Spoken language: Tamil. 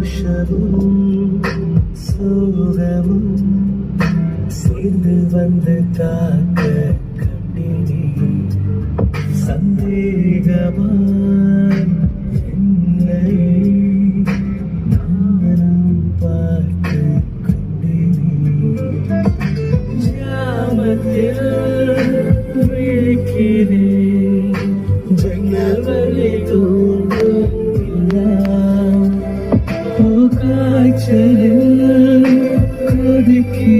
சந்தோஷமும் சோகமும் சேர்ந்து வந்து தாக்க கண்டினி சந்தேகமாய் என்னை நானும் பார்த்து கொண்டினி ஜாமத்தில் விழிக்கிறேன் ஜன்னல் வழி தூங்கும் காய்ச்சலில் கொதிக்கிறேன்